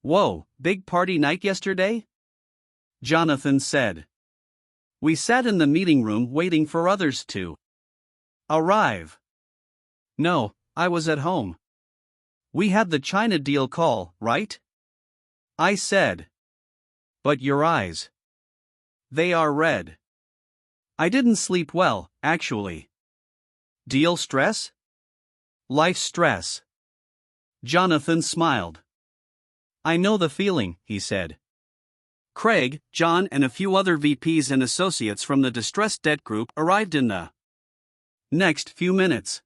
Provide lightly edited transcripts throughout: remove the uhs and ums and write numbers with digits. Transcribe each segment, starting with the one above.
Whoa, big party night yesterday? Jonathan said. We sat in the meeting room waiting for others to arrive. No, I was at home. We had the China deal call, right? I said. But your eyes. They are red. I didn't sleep well, actually. Deal stress? Life stress. Jonathan smiled. I know the feeling, he said. Craig, John, and a few other VPs and associates from the distressed debt group arrived in the next few minutes.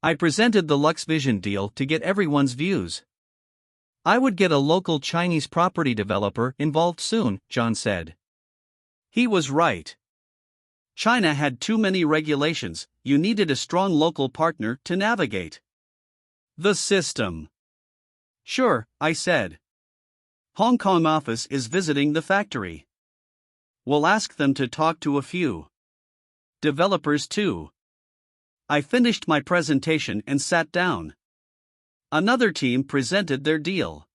I presented the Lux Vision deal to get everyone's views. I would get a local Chinese property developer involved soon, John said. He was right. China had too many regulations, you needed a strong local partner to navigate the system. Sure, I said. Hong Kong office is visiting the factory. We'll ask them to talk to a few developers too. I finished my presentation and sat down. Another team presented their deal.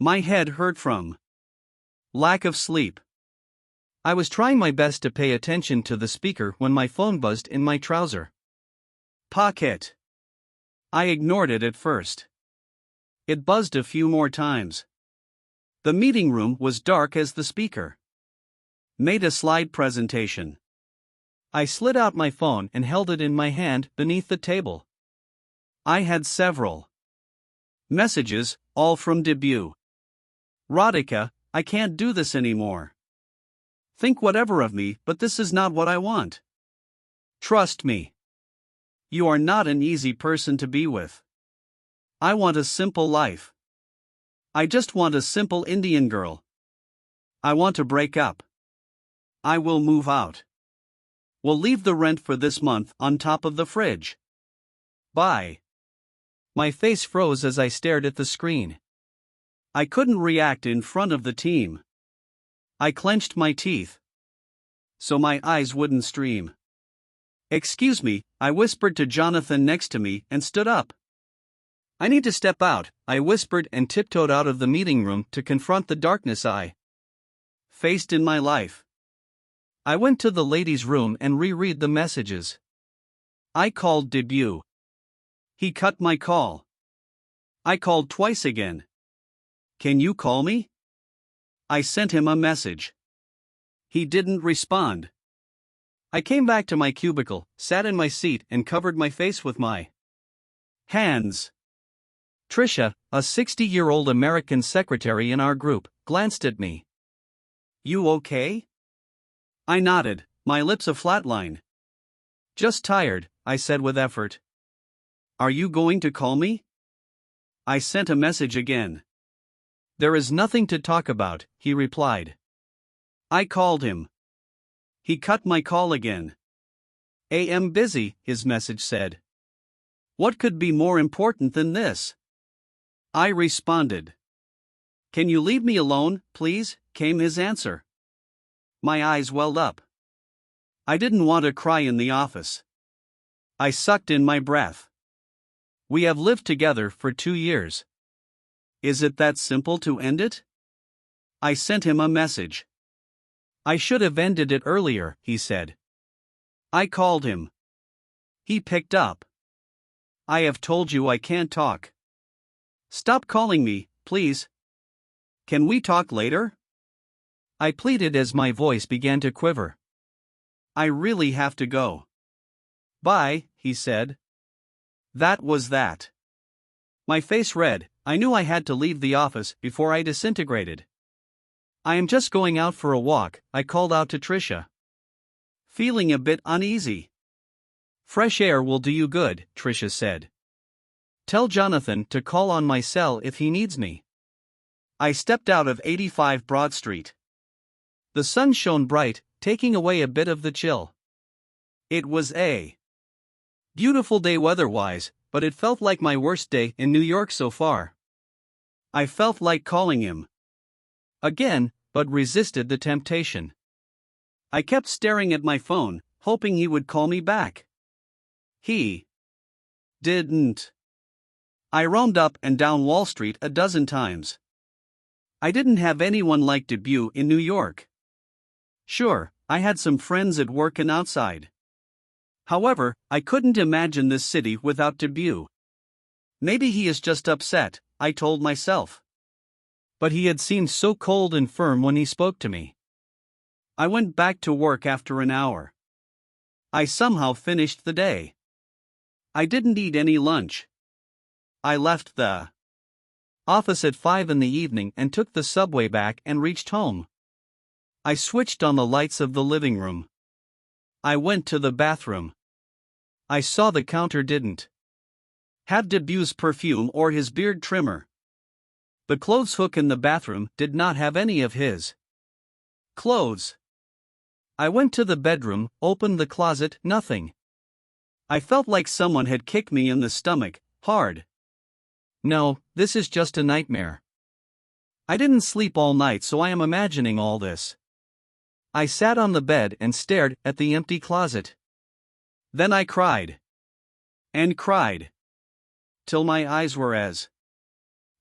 My head hurt from lack of sleep. I was trying my best to pay attention to the speaker when my phone buzzed in my trouser pocket. I ignored it at first. It buzzed a few more times. The meeting room was dark as the speaker made a slide presentation. I slid out my phone and held it in my hand beneath the table. I had several messages, all from debut. Radhika, I can't do this anymore. Think whatever of me, but this is not what I want. Trust me. You are not an easy person to be with. I want a simple life. I just want a simple Indian girl. I want to break up. I will move out. We'll leave the rent for this month on top of the fridge. Bye. My face froze as I stared at the screen. I couldn't react in front of the team. I clenched my teeth so my eyes wouldn't stream. Excuse me, I whispered to Jonathan next to me and stood up. I need to step out, I whispered and tiptoed out of the meeting room to confront the darkness I faced in my life. I went to the ladies' room and reread the messages. I called debut. He cut my call. I called twice again. Can you call me? I sent him a message. He didn't respond. I came back to my cubicle, sat in my seat and covered my face with my hands. Trisha, a 60-year-old American secretary in our group, glanced at me. You okay? I nodded, my lips a flatline. Just tired, I said with effort. Are you going to call me? I sent a message again. There is nothing to talk about, he replied. I called him. He cut my call again. Am busy, his message said. What could be more important than this? I responded. Can you leave me alone, please, came his answer. My eyes welled up. I didn't want to cry in the office. I sucked in my breath. We have lived together for 2 years. Is it that simple to end it? I sent him a message. I should have ended it earlier, he said. I called him. He picked up. I have told you I can't talk. Stop calling me, please. Can we talk later? I pleaded as my voice began to quiver. I really have to go. Bye, he said. That was that. My face red, I knew I had to leave the office before I disintegrated. I am just going out for a walk, I called out to Trisha. Feeling a bit uneasy. Fresh air will do you good, Trisha said. Tell Jonathan to call on my cell if he needs me. I stepped out of 85 Broad Street. The sun shone bright, taking away a bit of the chill. It was a beautiful day weather-wise, but it felt like my worst day in New York so far. I felt like calling him again, but resisted the temptation. I kept staring at my phone, hoping he would call me back. He didn't. I roamed up and down Wall Street a dozen times. I didn't have anyone like Debut in New York. Sure, I had some friends at work and outside. However, I couldn't imagine this city without Debut. Maybe he is just upset, I told myself. But he had seemed so cold and firm when he spoke to me. I went back to work after an hour. I somehow finished the day. I didn't eat any lunch. I left the office at 5 in the evening and took the subway back and reached home. I switched on the lights of the living room. I went to the bathroom. I saw the counter didn't have Debut's perfume or his beard trimmer. The clothes hook in the bathroom did not have any of his clothes. I went to the bedroom, opened the closet, nothing. I felt like someone had kicked me in the stomach, hard. No, this is just a nightmare. I didn't sleep all night, so I am imagining all this. I sat on the bed and stared at the empty closet. Then I cried. And cried. Till my eyes were as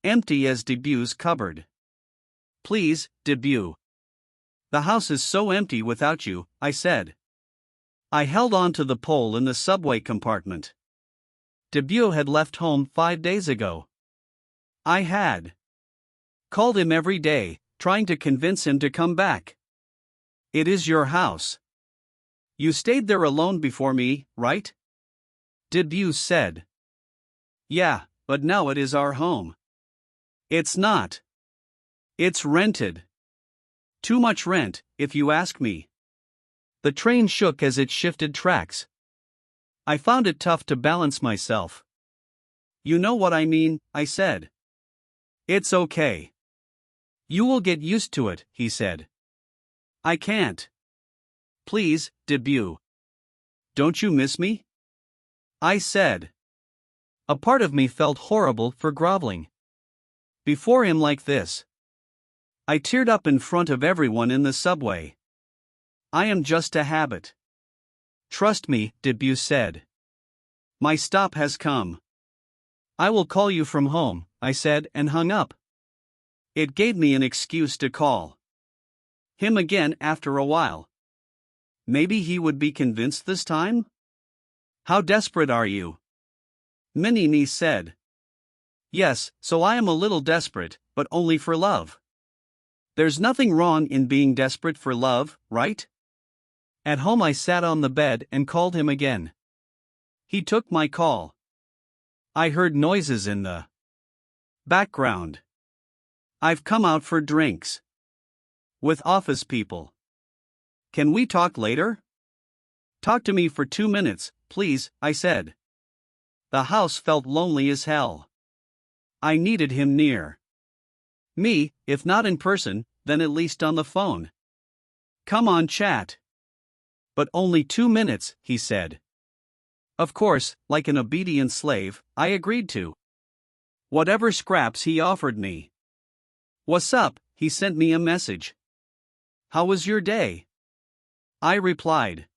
empty as Debut's cupboard. Please, Debut. The house is so empty without you, I said. I held on to the pole in the subway compartment. Debut had left home 5 days ago. I had called him every day, trying to convince him to come back. It is your house. You stayed there alone before me, right? Debut said. Yeah, but now it is our home. It's not. It's rented. Too much rent, if you ask me. The train shook as it shifted tracks. I found it tough to balance myself. You know what I mean, I said. It's okay. You will get used to it, he said. I can't. Please, Debut. Don't you miss me? I said. A part of me felt horrible for groveling before him like this. I teared up in front of everyone in the subway. I am just a habit. Trust me, Debut said. My stop has come. I will call you from home, I said and hung up. It gave me an excuse to call him again after a while. Maybe he would be convinced this time? How desperate are you? Minnie said. Yes, so I am a little desperate, but only for love. There's nothing wrong in being desperate for love, right? At home I sat on the bed and called him again. He took my call. I heard noises in the background. I've come out for drinks with office people. Can we talk later? Talk to me for 2 minutes, please, I said. The house felt lonely as hell. I needed him near me, if not in person, then at least on the phone. Come on, chat. But only 2 minutes, he said. Of course, like an obedient slave, I agreed to whatever scraps he offered me. What's up? He sent me a message. How was your day? I replied.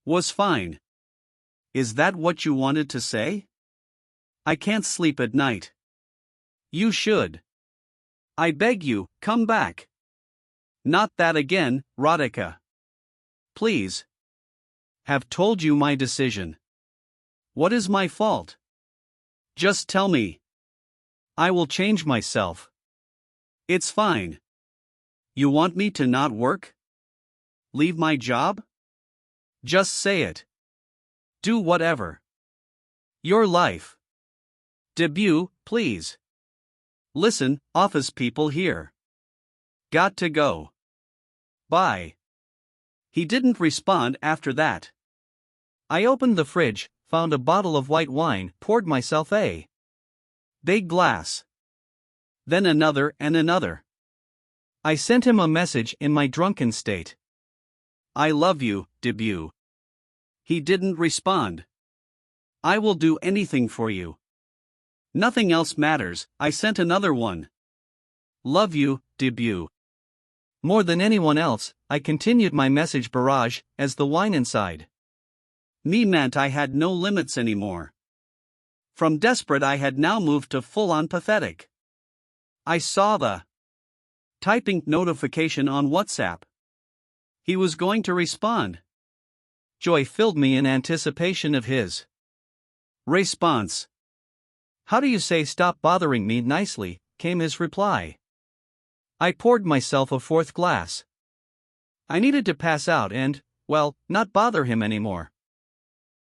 Was fine. Is that what you wanted to say? I can't sleep at night. You should. I beg you, come back. Not that again, Radhika. Please. Have told you my decision. What is my fault? Just tell me. I will change myself. It's fine. You want me to not work? Leave my job? Just say it. Do whatever. Your life. Debut, please. Listen, office people here. Got to go. Bye. He didn't respond after that. I opened the fridge, found a bottle of white wine, poured myself a big glass. Then another and another. I sent him a message in my drunken state. I love you, Debut. He didn't respond. I will do anything for you. Nothing else matters, I sent another one. Love you, Debut. More than anyone else, I continued my message barrage, as the wine inside me meant I had no limits anymore. From desperate I had now moved to full-on pathetic. I saw the typing notification on WhatsApp. He was going to respond. Joy filled me in anticipation of his response. "How do you say stop bothering me nicely?" came his reply. I poured myself a fourth glass. I needed to pass out and, well, not bother him anymore.